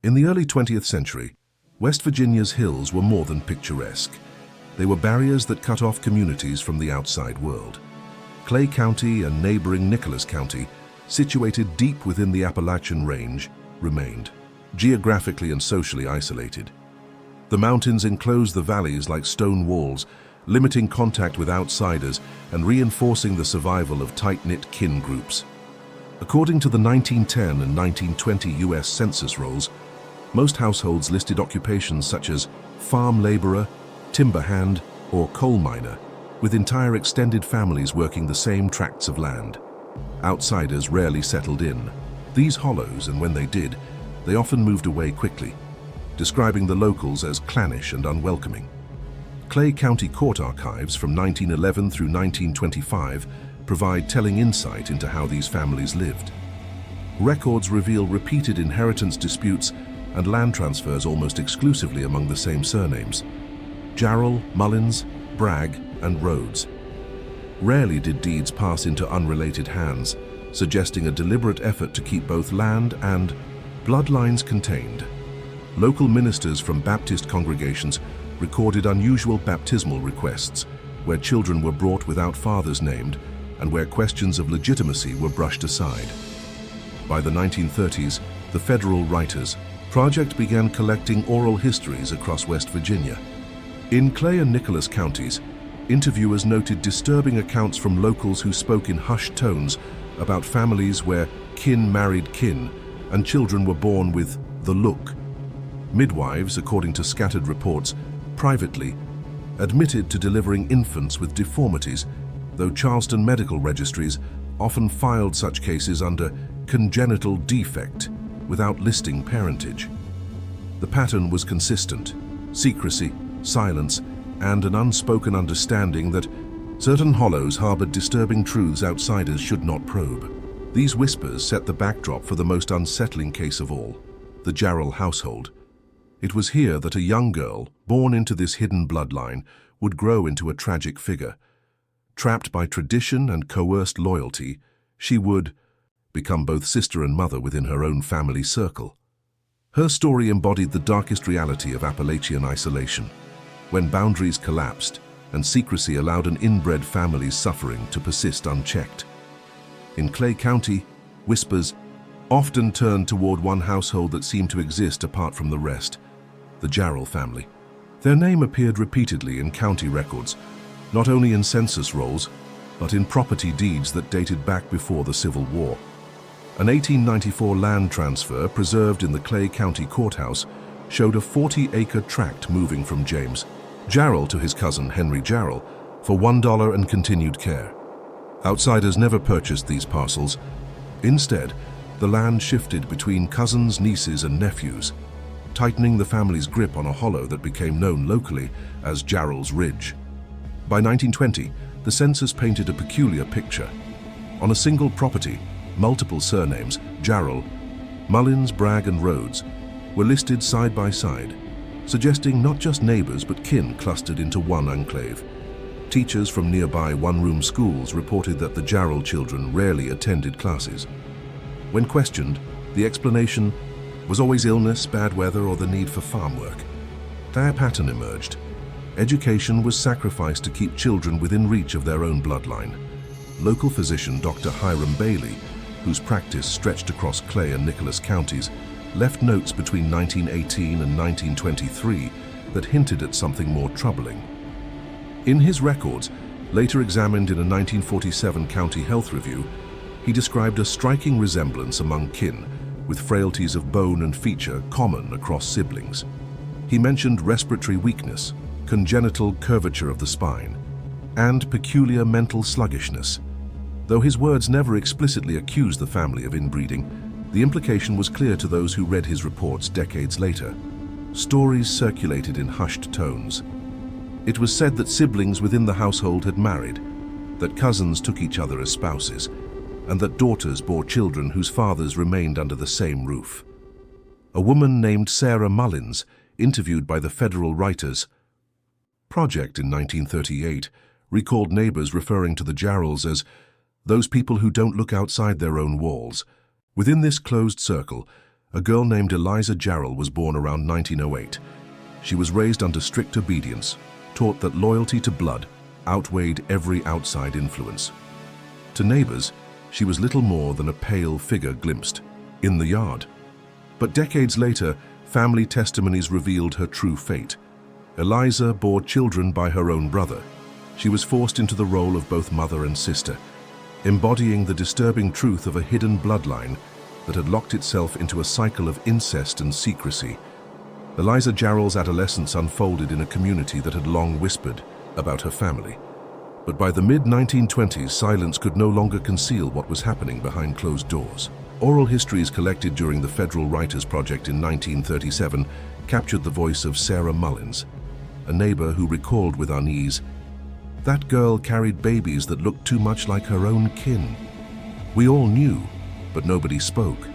In the early 20th century, West Virginia's hills were more than picturesque. They were barriers that cut off communities from the outside world. Clay County and neighboring Nicholas County, situated deep within the Appalachian Range, remained, geographically and socially isolated. The mountains enclosed the valleys like stone walls, limiting contact with outsiders and reinforcing the survival of tight-knit kin groups. According to the 1910 and 1920 U.S. Census rolls, most households listed occupations such as farm laborer, timber hand, or coal miner, with entire extended families working the same tracts of land. Outsiders rarely settled in. These hollows, and when they did, they often moved away quickly, describing the locals as clannish and unwelcoming. Clay County court archives from 1911 through 1925 provide telling insight into how these families lived. Records reveal repeated inheritance disputes and land transfers almost exclusively among the same surnames: Jarrell, Mullins, Bragg, and Rhodes. Rarely did deeds pass into unrelated hands, suggesting a deliberate effort to keep both land and bloodlines contained. Local ministers from Baptist congregations recorded unusual baptismal requests, where children were brought without fathers named and where questions of legitimacy were brushed aside. By the 1930s, the Federal Writers Project began collecting oral histories across West Virginia. In Clay and Nicholas counties, interviewers noted disturbing accounts from locals who spoke in hushed tones about families where kin married kin and children were born with the look. Midwives, according to scattered reports, privately admitted to delivering infants with deformities, though Charleston medical registries often filed such cases under congenital defect without listing parentage. The pattern was consistent: secrecy, silence, and an unspoken understanding that certain hollows harbored disturbing truths outsiders should not probe. These whispers set the backdrop for the most unsettling case of all, the Jarrell household. It was here that a young girl, born into this hidden bloodline, would grow into a tragic figure. Trapped by tradition and coerced loyalty, she would become both sister and mother within her own family circle. Her story embodied the darkest reality of Appalachian isolation, when boundaries collapsed and secrecy allowed an inbred family's suffering to persist unchecked. In Clay County, whispers often turned toward one household that seemed to exist apart from the rest: the Jarrell family. Their name appeared repeatedly in county records, not only in census rolls, but in property deeds that dated back before the Civil War. An 1894 land transfer preserved in the Clay County Courthouse showed a 40-acre tract moving from James Jarrell to his cousin Henry Jarrell for $1 and continued care. Outsiders never purchased these parcels. Instead, the land shifted between cousins, nieces, and nephews, tightening the family's grip on a hollow that became known locally as Jarrell's Ridge. By 1920, the census painted a peculiar picture. On a single property, multiple surnames, Jarrell, Mullins, Bragg, and Rhodes, were listed side by side, suggesting not just neighbors but kin clustered into one enclave. Teachers from nearby one-room schools reported that the Jarrell children rarely attended classes. When questioned, the explanation was always illness, bad weather, or the need for farm work. Their pattern emerged. Education was sacrificed to keep children within reach of their own bloodline. Local physician Dr. Hiram Bailey, whose practice stretched across Clay and Nicholas counties, left notes between 1918 and 1923 that hinted at something more troubling. In his records, later examined in a 1947 county health review, he described a striking resemblance among kin, with frailties of bone and feature common across siblings. He mentioned respiratory weakness, congenital curvature of the spine, and peculiar mental sluggishness. Though his words never explicitly accused the family of inbreeding, the implication was clear to those who read his reports decades later. Stories circulated in hushed tones. It was said that siblings within the household had married, that cousins took each other as spouses, and that daughters bore children whose fathers remained under the same roof. A woman named Sarah Mullins, interviewed by the Federal Writers Project in 1938, recalled neighbors referring to the Jarrells as those people who don't look outside their own walls. Within this closed circle, A girl named Eliza Jarrell was born around 1908. She was raised under strict obedience, taught that loyalty to blood outweighed every outside influence. To neighbors, she was little more than a pale figure glimpsed in the yard. But decades later, family testimonies revealed her true fate. Eliza bore children by her own brother. She was forced into the role of both mother and sister, embodying the disturbing truth of a hidden bloodline that had locked itself into a cycle of incest and secrecy. Eliza Jarrell's adolescence unfolded in a community that had long whispered about her family. But by the mid-1920s, silence could no longer conceal what was happening behind closed doors. Oral histories collected during the Federal Writers Project in 1937 captured the voice of Sarah Mullins, a neighbor who recalled with unease, "That girl carried babies that looked too much like her own kin. We all knew, but nobody spoke."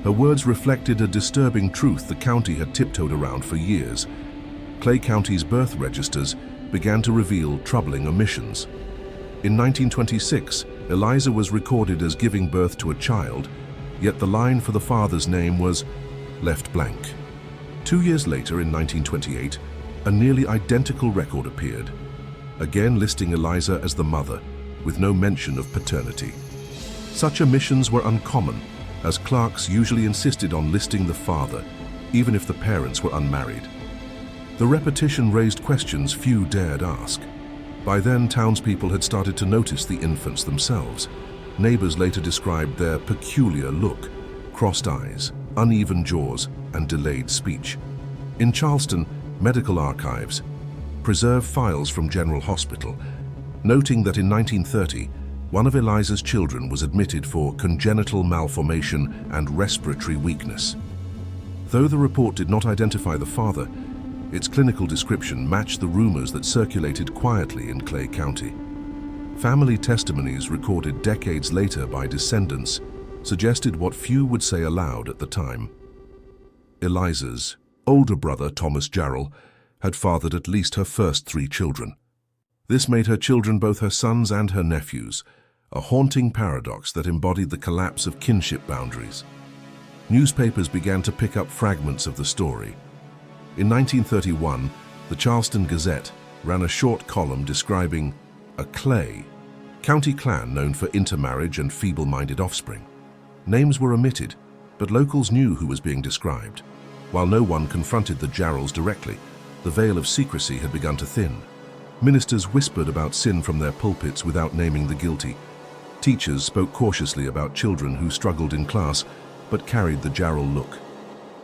Her words reflected a disturbing truth the county had tiptoed around for years. Clay County's birth registers began to reveal troubling omissions. In 1926, Eliza was recorded as giving birth to a child, yet the line for the father's name was left blank. 2 years later, in 1928, a nearly identical record appeared, again listing Eliza as the mother, with no mention of paternity. Such omissions were uncommon, as clerks usually insisted on listing the father, even if the parents were unmarried. The repetition raised questions few dared ask. By then, townspeople had started to notice the infants themselves. Neighbors later described their peculiar look, crossed eyes, uneven jaws, and delayed speech. In Charleston, medical archives preserve files from General Hospital, noting that in 1930, one of Eliza's children was admitted for congenital malformation and respiratory weakness. Though the report did not identify the father, its clinical description matched the rumors that circulated quietly in Clay County. Family testimonies recorded decades later by descendants suggested what few would say aloud at the time. Eliza's older brother, Thomas Jarrell, had fathered at least her first 3 children. This made her children both her sons and her nephews, a haunting paradox that embodied the collapse of kinship boundaries. Newspapers began to pick up fragments of the story. In 1931, the Charleston Gazette ran a short column describing a Clay county clan known for intermarriage and feeble-minded offspring. Names were omitted, but locals knew who was being described. While no one confronted the Jarrells directly, the veil of secrecy had begun to thin. Ministers whispered about sin from their pulpits without naming the guilty. Teachers spoke cautiously about children who struggled in class but carried the Jarrell look.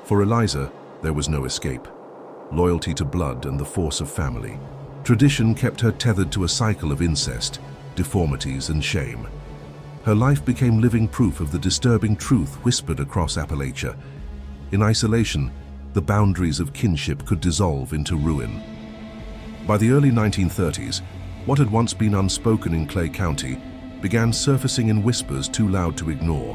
For Eliza, there was no escape. Loyalty to blood and the force of family. Tradition kept her tethered to a cycle of incest, deformities, and shame. Her life became living proof of the disturbing truth whispered across Appalachia. In isolation, the boundaries of kinship could dissolve into ruin. By the early 1930s, what had once been unspoken in Clay County began surfacing in whispers too loud to ignore.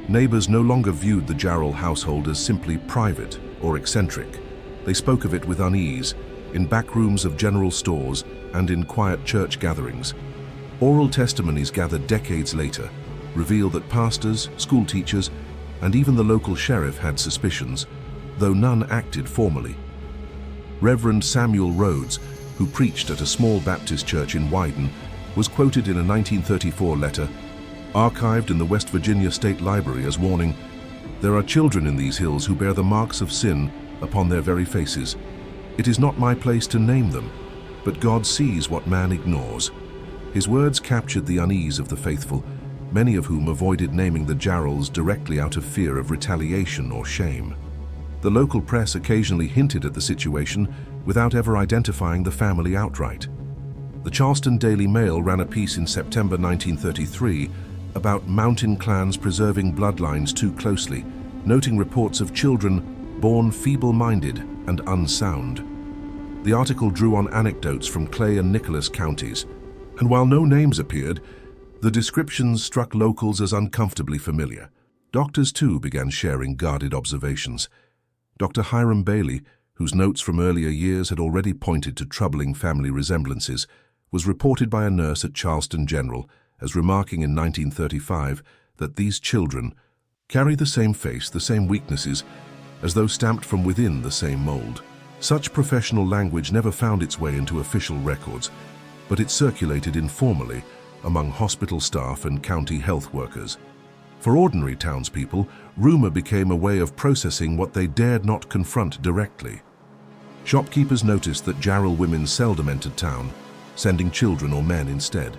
Neighbors no longer viewed the Jarrell household as simply private or eccentric. They spoke of it with unease, in back rooms of general stores and in quiet church gatherings. Oral testimonies gathered decades later reveal that pastors, school teachers, and even the local sheriff had suspicions, though none acted formally. Reverend Samuel Rhodes, who preached at a small Baptist church in Wyden, was quoted in a 1934 letter, archived in the West Virginia State Library as warning, "There are children in these hills who bear the marks of sin upon their very faces. It is not my place to name them, but God sees what man ignores." His words captured the unease of the faithful, many of whom avoided naming the Jarrells directly out of fear of retaliation or shame. The local press occasionally hinted at the situation without ever identifying the family outright. The Charleston Daily Mail ran a piece in September 1933 about mountain clans preserving bloodlines too closely, noting reports of children born feeble-minded and unsound. The article drew on anecdotes from Clay and Nicholas counties, and while no names appeared, the descriptions struck locals as uncomfortably familiar. Doctors, too, began sharing guarded observations. Dr. Hiram Bailey, whose notes from earlier years had already pointed to troubling family resemblances, was reported by a nurse at Charleston General as remarking in 1935 that these children carry the same face, the same weaknesses, as though stamped from within the same mold. Such professional language never found its way into official records, but it circulated informally among hospital staff and county health workers. For ordinary townspeople, rumor became a way of processing what they dared not confront directly. Shopkeepers noticed that Jarrell women seldom entered town, sending children or men instead.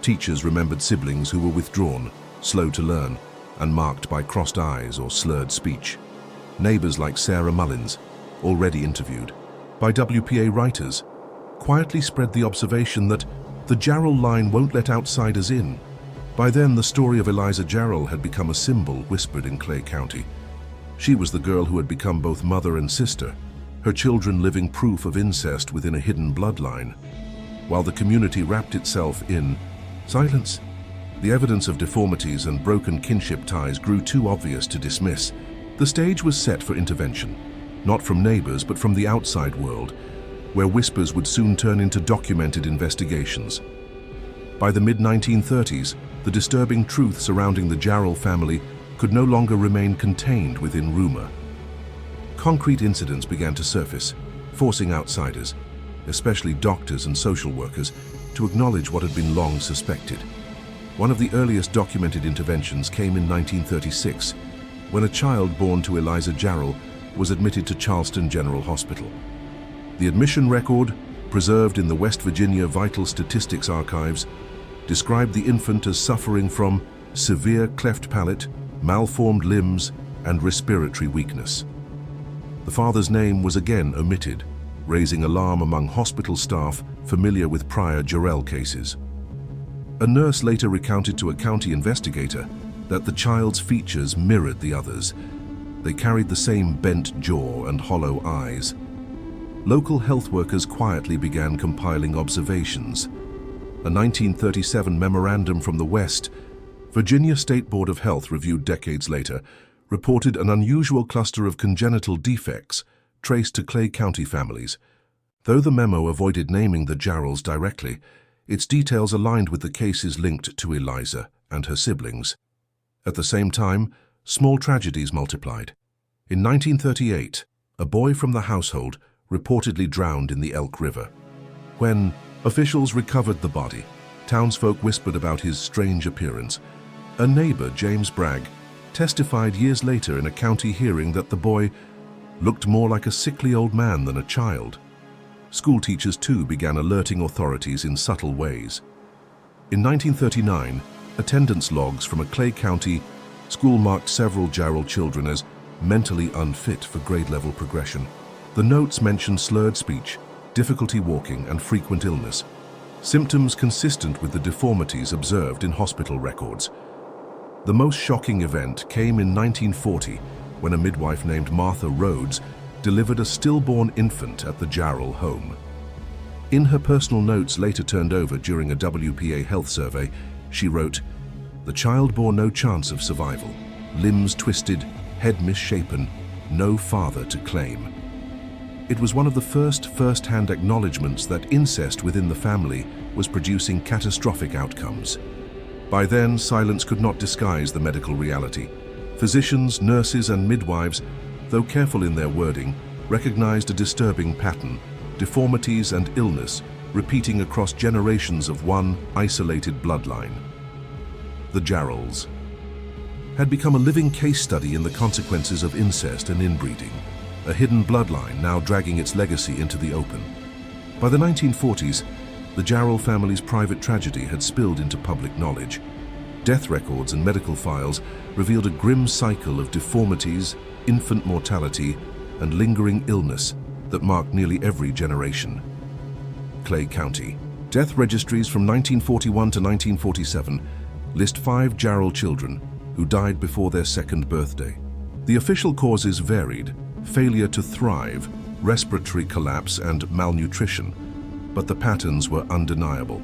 Teachers remembered siblings who were withdrawn, slow to learn, and marked by crossed eyes or slurred speech. Neighbors like Sarah Mullins, already interviewed by WPA writers, quietly spread the observation that the Jarrell line won't let outsiders in. By then, the story of Eliza Jarrell had become a symbol whispered in Clay County. She was the girl who had become both mother and sister, her children living proof of incest within a hidden bloodline. While the community wrapped itself in silence, the evidence of deformities and broken kinship ties grew too obvious to dismiss. The stage was set for intervention, not from neighbors but from the outside world, where whispers would soon turn into documented investigations. By the mid-1930s, the disturbing truth surrounding the Jarrell family could no longer remain contained within rumor. Concrete incidents began to surface, forcing outsiders, especially doctors and social workers, to acknowledge what had been long suspected. One of the earliest documented interventions came in 1936, when a child born to Eliza Jarrell was admitted to Charleston General Hospital. The admission record, preserved in the West Virginia Vital Statistics Archives, described the infant as suffering from severe cleft palate, malformed limbs, and respiratory weakness. The father's name was again omitted, raising alarm among hospital staff familiar with prior Jarrell cases. A nurse later recounted to a county investigator that the child's features mirrored the others. They carried the same bent jaw and hollow eyes. Local health workers quietly began compiling observations. A 1937 memorandum from the West Virginia State Board of Health, reviewed decades later, reported an unusual cluster of congenital defects traced to Clay County families. Though the memo avoided naming the Jarrells directly, its details aligned with the cases linked to Eliza and her siblings. At the same time, small tragedies multiplied. In 1938, a boy from the household reportedly drowned in the Elk River. When officials recovered the body, townsfolk whispered about his strange appearance. A neighbor, James Bragg, testified years later in a county hearing that the boy looked more like a sickly old man than a child. School teachers too began alerting authorities in subtle ways. In 1939, attendance logs from a Clay County school marked several Jarrell children as mentally unfit for grade-level progression. The notes mentioned slurred speech, difficulty walking, and frequent illness, symptoms consistent with the deformities observed in hospital records. The most shocking event came in 1940, when a midwife named Martha Rhodes delivered a stillborn infant at the Jarrell home. In her personal notes later turned over during a WPA health survey, she wrote, "The child bore no chance of survival, limbs twisted, head misshapen, no father to claim." It was one of the first-hand acknowledgements that incest within the family was producing catastrophic outcomes. By then, silence could not disguise the medical reality. Physicians, nurses, and midwives, though careful in their wording, recognized a disturbing pattern, deformities and illness repeating across generations of one isolated bloodline. The Jarrells had become a living case study in the consequences of incest and inbreeding, a hidden bloodline now dragging its legacy into the open. By the 1940s, the Jarrell family's private tragedy had spilled into public knowledge. Death records and medical files revealed a grim cycle of deformities, infant mortality, and lingering illness that marked nearly every generation. Clay County. Death registries from 1941 to 1947 list 5 Jarrell children who died before their second birthday. The official causes varied: failure to thrive, respiratory collapse, and malnutrition, but the patterns were undeniable.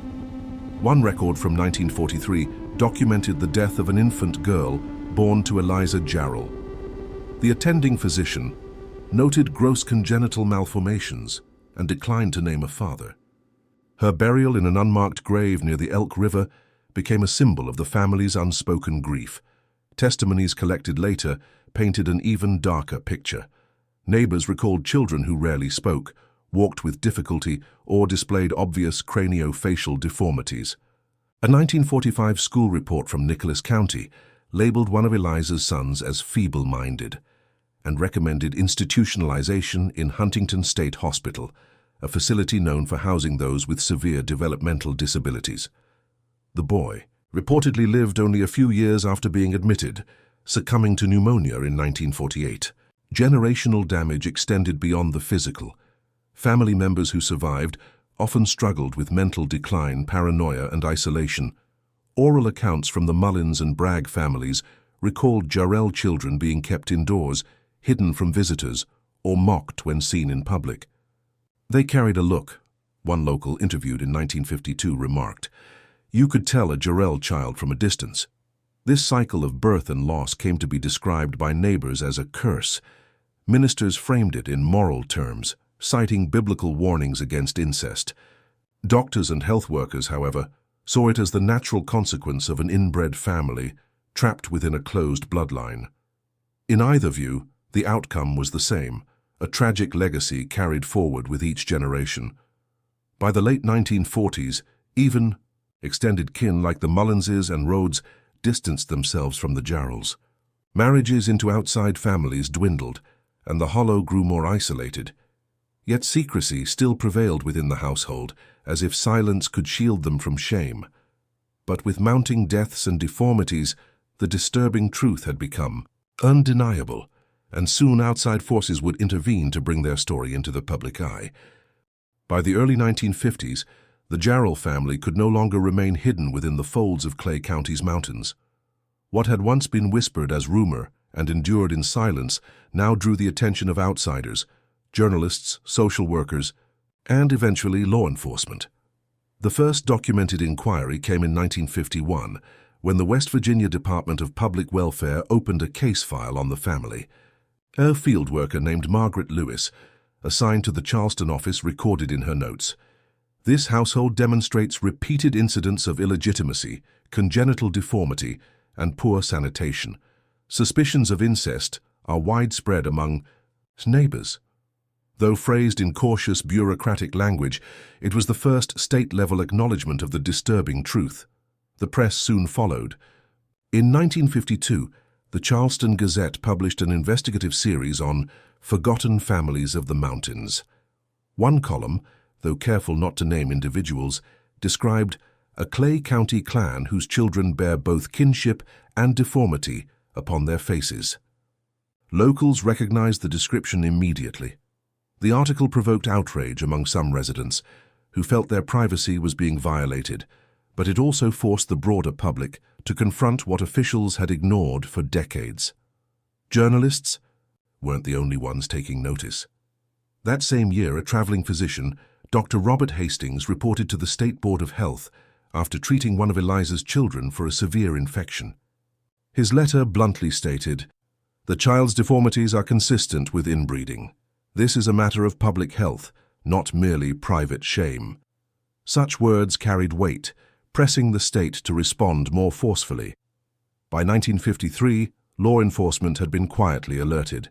One record from 1943 documented the death of an infant girl born to Eliza Jarrell. The attending physician noted gross congenital malformations and declined to name a father. Her burial in an unmarked grave near the Elk River became a symbol of the family's unspoken grief, Testimonies collected later painted an even darker picture. Neighbors recalled children who rarely spoke, walked with difficulty, or displayed obvious craniofacial deformities. A 1945 school report from Nicholas County labeled one of Eliza's sons as feeble-minded and recommended institutionalization in Huntington State Hospital, a facility known for housing those with severe developmental disabilities. The boy reportedly lived only a few years after being admitted, succumbing to pneumonia in 1948. Generational damage extended beyond the physical. Family members who survived often struggled with mental decline, paranoia, and isolation. Oral accounts from the Mullins and Bragg families recalled Jarrell children being kept indoors, hidden from visitors, or mocked when seen in public. They carried a look, one local interviewed in 1952 remarked. You could tell a Jarrell child from a distance. This cycle of birth and loss came to be described by neighbors as a curse. Ministers framed it in moral terms, citing biblical warnings against incest. Doctors and health workers, however, saw it as the natural consequence of an inbred family trapped within a closed bloodline. In either view, the outcome was the same, a tragic legacy carried forward with each generation. By the late 1940s, even extended kin like the Mullinses and Rhodes distanced themselves from the Jarrells. Marriages into outside families dwindled, and the hollow grew more isolated. Yet secrecy still prevailed within the household, as if silence could shield them from shame. But with mounting deaths and deformities, the disturbing truth had become undeniable, and soon outside forces would intervene to bring their story into the public eye. By the early 1950s, the Jarrell family could no longer remain hidden within the folds of Clay County's mountains. What had once been whispered as rumor and endured in silence now drew the attention of outsiders, journalists, social workers, and eventually law enforcement. The first documented inquiry came in 1951, when the West Virginia Department of Public Welfare opened a case file on the family. A field worker named Margaret Lewis, assigned to the Charleston office, recorded in her notes, "This household demonstrates repeated incidents of illegitimacy, congenital deformity, and poor sanitation. Suspicions of incest are widespread among neighbors." Though phrased in cautious bureaucratic language, it was the first state-level acknowledgement of the disturbing truth. The press soon followed. In 1952, the Charleston Gazette published an investigative series on forgotten families of the mountains. One column, though careful not to name individuals, described a Clay County clan whose children bear both kinship and deformity upon their faces. Locals recognized the description immediately. The article provoked outrage among some residents, who felt their privacy was being violated, but it also forced the broader public to confront what officials had ignored for decades. Journalists weren't the only ones taking notice. That same year, a traveling physician, Dr. Robert Hastings, reported to the State Board of Health after treating one of Eliza's children for a severe infection. His letter bluntly stated, "The child's deformities are consistent with inbreeding. This is a matter of public health, not merely private shame." Such words carried weight, pressing the state to respond more forcefully. By 1953, law enforcement had been quietly alerted.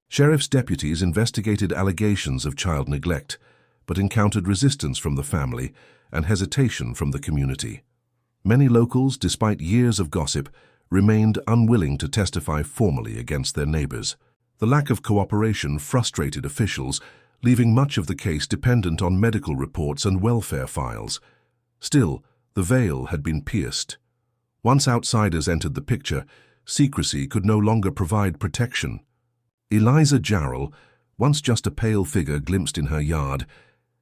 Sheriff's deputies investigated allegations of child neglect, but encountered resistance from the family and hesitation from the community. Many locals, despite years of gossip, remained unwilling to testify formally against their neighbors. The lack of cooperation frustrated officials, leaving much of the case dependent on medical reports and welfare files. Still, the veil had been pierced. Once outsiders entered the picture, secrecy could no longer provide protection. Eliza Jarrell, once just a pale figure glimpsed in her yard,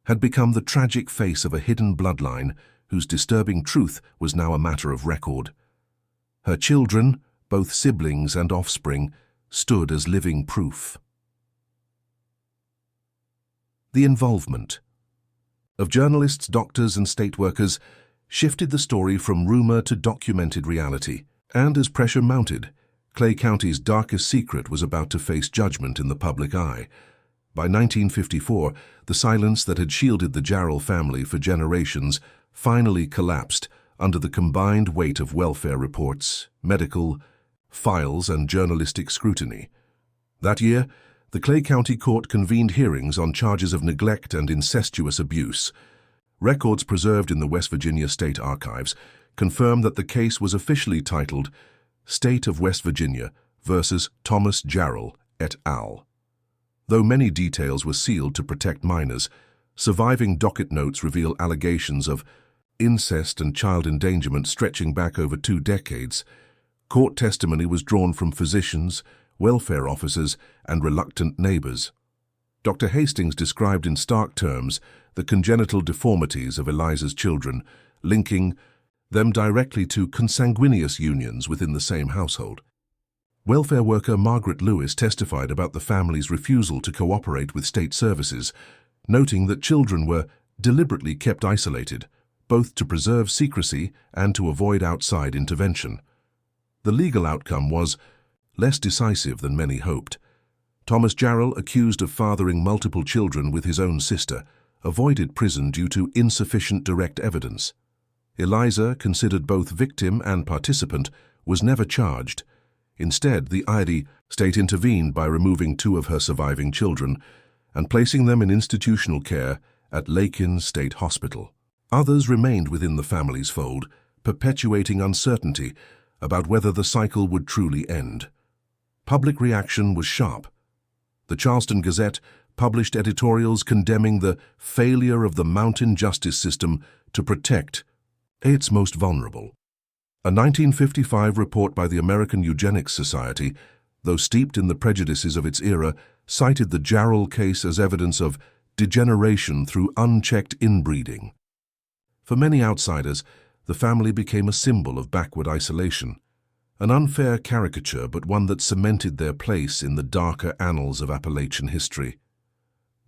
had become the tragic face of a hidden bloodline whose disturbing truth was now a matter of record. Her children, both siblings and offspring, stood as living proof. The involvement of journalists, doctors, and state workers shifted the story from rumor to documented reality, and as pressure mounted, Clay County's darkest secret was about to face judgment in the public eye. By 1954, the silence that had shielded the Jarrell family for generations finally collapsed under the combined weight of welfare reports, medical, files, and journalistic scrutiny. That year, the Clay County Court convened hearings on charges of neglect and incestuous abuse. Records preserved in the West Virginia State Archives confirm that the case was officially titled State of West Virginia versus Thomas Jarrell et al. Though many details were sealed to protect minors, surviving docket notes reveal allegations of incest and child endangerment stretching back over 2 decades. Court testimony was drawn from physicians, welfare officers, and reluctant neighbors. Dr. Hastings described in stark terms the congenital deformities of Eliza's children, linking them directly to consanguineous unions within the same household. Welfare worker Margaret Lewis testified about the family's refusal to cooperate with state services, noting that children were deliberately kept isolated, both to preserve secrecy and to avoid outside intervention. The legal outcome was less decisive than many hoped. Thomas Jarrell, accused of fathering multiple children with his own sister, avoided prison due to insufficient direct evidence. Eliza, considered both victim and participant, was never charged. Instead, the Idaho state intervened by removing 2 of her surviving children and placing them in institutional care at Lakin State Hospital. Others remained within the family's fold, perpetuating uncertainty about whether the cycle would truly end. Public reaction was sharp. The Charleston Gazette published editorials condemning the failure of the mountain justice system to protect its most vulnerable. A 1955 report by the American Eugenics Society, though steeped in the prejudices of its era, cited the Jarrell case as evidence of degeneration through unchecked inbreeding. For many outsiders, the family became a symbol of backward isolation, an unfair caricature but one that cemented their place in the darker annals of Appalachian history.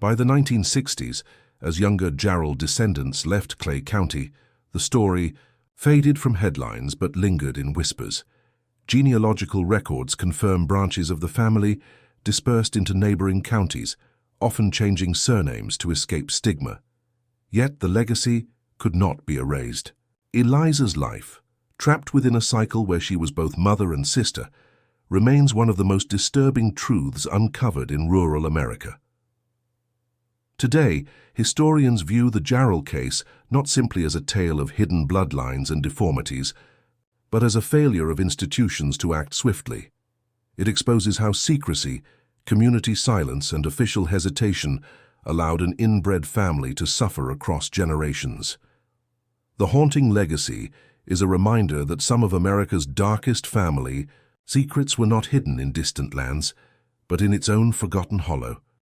By the 1960s, as younger Jarrell descendants left Clay County, the story faded from headlines but lingered in whispers. Genealogical records confirm branches of the family dispersed into neighboring counties, often changing surnames to escape stigma. Yet the legacy could not be erased. Eliza's life, trapped within a cycle where she was both mother and sister, remains one of the most disturbing truths uncovered in rural America. Today, historians view the Jarrell case not simply as a tale of hidden bloodlines and deformities, but as a failure of institutions to act swiftly. It exposes how secrecy, community silence, and official hesitation allowed an inbred family to suffer across generations. The haunting legacy is a reminder that some of America's darkest family secrets were not hidden in distant lands, but in its own forgotten hollow.